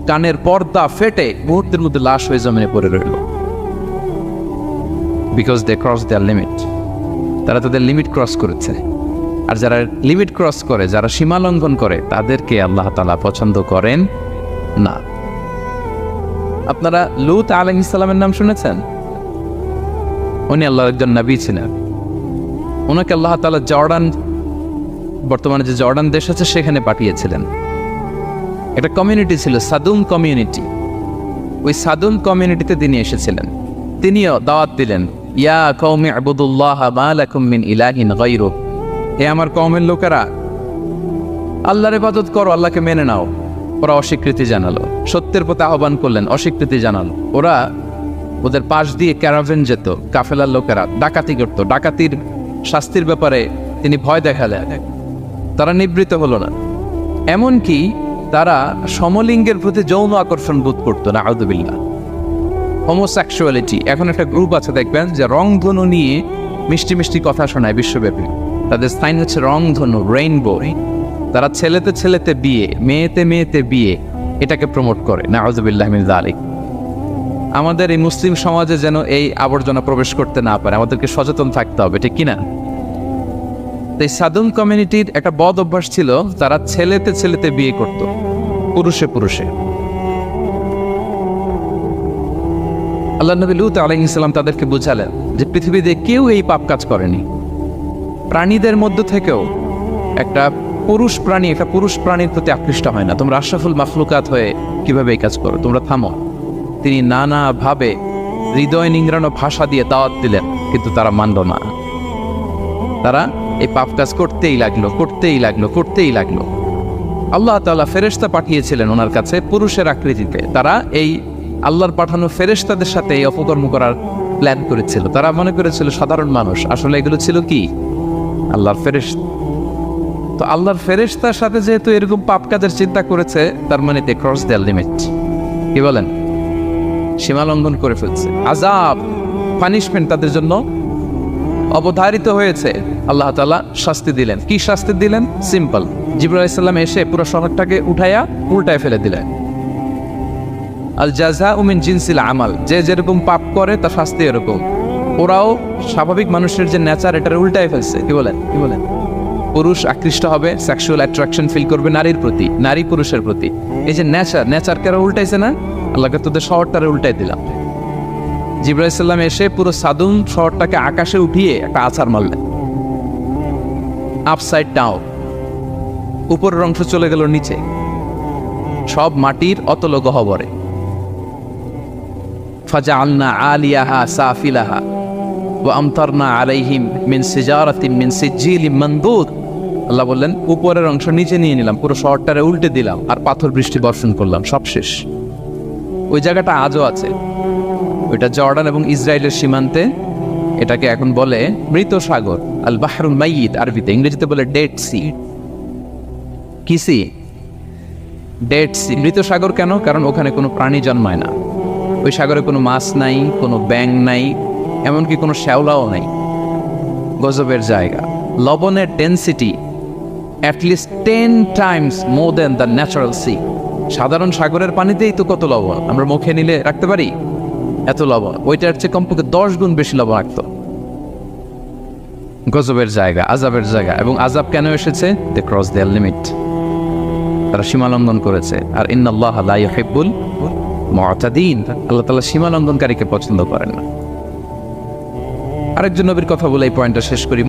কানের পর্দা ফেটে মুহূর্তের মধ্যে লাশ হয়ে জমিনে পড়ে রইল। Because they cross their limit, তারা তাদের লিমিট ক্রস করেছে। আর যারা লিমিট ক্রস করে, যারা সীমা লঙ্ঘন করে, তাদেরকে আল্লাহ তাআলা পছন্দ করেন না। আপনারা লূত আলাইহিস সালামের নাম শুনেছেন? উনি আল্লাহর একজন নবী ছিলেন। ওনাকে আল্লাহ তাআলা জর্ডান, বর্তমানে যে জর্ডান দেশ আছে সেখানে পাঠিয়েছিলেন। একটা কমিউনিটি ছিল সাদুম কমিউনিটি। ওই সাদুম কমিউনিটিতে তিনি এসেছিলেন। তিনিও দাওয়াত দিলেন, ইয়া কওমি ইবুদুল্লাহ মা লাকুম মিন ইলাহিন গায়রু, হে আমার কওমের লোকেরা, আল্লাহর ইবাদত করো, আল্লাহকে মেনে নাও। ওরা অস্বীকৃতি জানালো। সত্যের পথে আহ্বান করলেন, অস্বীকৃতি জানালো। ওদের পাশ দিয়ে ক্যারাভেন যেত, কাফেলার লোকেরা ডাকাতি করত। ডাকাতির শাস্তির ব্যাপারে তিনি ভয় দেখালেন, তারা নিবৃত্ত হলো না। এমনকি তারা সমলিঙ্গের প্রতি যৌন আকর্ষণ বোধ করতো না, আউযুবিল্লাহ। হোমোসেক্সুয়ালিটি, এখন একটা গ্রুপ আছে দেখবেন যে রংধনু নিয়ে মিষ্টি মিষ্টি কথা শোনায় বিশ্বব্যাপী। তাদের স্থান হচ্ছে রংধনু, রেইনবো। তারা ছেলেতে ছেলেতে বিয়ে, মেয়েতে মেয়েতে বিয়ে, এটাকে প্রমোট করে, নাউযুবিল্লাহি মিন যালিক। আমাদের এই মুসলিম সমাজে যেন এই আবর্জনা প্রবেশ করতে না পারে, আমাদেরকে সচেতন থাকতে হবে, ঠিক কিনা? এই সাদুম কমিউনিটির একটা বদ অভ্যাস ছিল, তারা ছেলেতে ছেলেতে বিয়ে করত, পুরুষে পুরুষে। আল্লাহ নবী লূত আলাইহিস সালাম তাদেরকে বুঝালেন যে পৃথিবীতে কেউ এই পাপ কাজ করেনি। প্রাণীদের মধ্য থেকেও একটা পুরুষ প্রাণীর প্রতি আকৃষ্ট হয় না। তোমরা আশরাফুল মাখলুকাত হয়ে কিভাবে এই কাজ করো, তোমরা থামো। তিনি নানাভাবে হৃদয় নিংড়ানো ভাষা দিয়ে দাওয়াত দিলেন, কিন্তু তারা মানল না। তারা এই পাপ কাজ করতেই লাগলো। আল্লাহ তাআলা ফেরেশতা পাঠিয়েছিলেন ওনার কাছে পুরুষের আকৃতিতে। তারা এই আল্লাহর পাঠানো ফেরেশতাদের সাথে এই অপকর্ম করার প্ল্যান করেছিল। তারা মনে করেছিল সাধারণ মানুষ, আসলে এগুলো ছিল কি আল্লাহর ফেরেশতা। তো আল্লাহর ফেরেশতার সাথে যেহেতু এরকম পাপ কাজের চিন্তা করেছে, তার মানে দে ক্রস দেয়ার লিমিট। কি বলেন? সীমা লঙ্ঘন করে ফেলছে। আযাব, পানিশমেন্ট তাদের জন্য অবধারিত হয়েছে। আল্লাহ তাআলা শাস্তি দিলেন। কি শাস্তি দিলেন? সিম্পল, জিবরাইল আলাইহিস সালাম এসে পুরো শহরটাকে উল্টায় ফেলে দিলেন। আল জাযাউ মিন জিনসিল আমাল, যে যেরকম পাপ করে তার শাস্তি এরকম। ওরাও স্বাভাবিক মানুষের যে নেচার, এটার উল্টায় ফেলছে। কি বলেন? পুরুষ আকৃষ্ট হবে, সেক্সুয়াল অ্যাট্রাকশন ফিল করবে নারীর প্রতি, নারী পুরুষের প্রতি। এই যে নেচারকে উল্টাইছে না, আল্লাহকে তোদের শহরটারে উল্টাই দিলাম। জিবরাইল আলাইহিস সালাম এসে পুরো সাদুম শহরটাকে আকাশে উঠিয়ে একটা আছাড় মারলেন, আপসাইড ডাউন। উপরের অংশ চলে গেল নিচে, সব মাটির অতল গহ্বরে। ফাজআলনা আলিয়াহা সাফিলাহা ওয়া আমতারনা আলাইহিম মিন সিজারাতিন মিন সিজিলিম মানদুদ। আল্লাহ বললেন, উপরের অংশ নিচে নিয়ে নিলাম, পুরো শহরটারে উল্টে দিলাম, আর পাথর বৃষ্টি বর্ষণ করলাম, সব শেষ। ওই জায়গাটা আজও আছে, ওইটা জর্ডান এবং ইসরায়েলের সীমান্তে। এটাকে এখন বলে মৃত সাগর, আল বাহরুল মাইয়িত আরবিতে, ইংরেজিতে বলে ডেড সি। কি সি? Dead sea. মৃত সাগর কেন? কারণ ওখানে কোনো প্রাণী জন্মায় না। ওই সাগরে কোনো মাছ নাই, কোনো ব্যাঙ নাই, এমনকি কোনো শ্যাওলাও নাই। গজবের জায়গা। লবণের density at least 10 times more than the natural sea। সাধারণ সাগরের পানিতেই তো কত লবণ, আমরা মুখে নিলে রাখতে পারি এত লবণ। ওইটার চেয়ে কমপক্ষে 10 গুণ বেশি লবণ রাখতো। গজবের জায়গা, আযাবের জায়গা। এবং আযাব কেন এসেছে? দে ক্রস দেয়ার লিমিট, তারা সীমা লঙ্ঘন করেছে। আর ইন্নাল্লাহা লা ইউহিব্বুল মু'তাদিন, আল্লাহ তাআলা সীমা লঙ্ঘনকারীকে পছন্দ করেন না। আরেকজন নবীর কথা বলে এই পয়েন্টটা শেষ করি।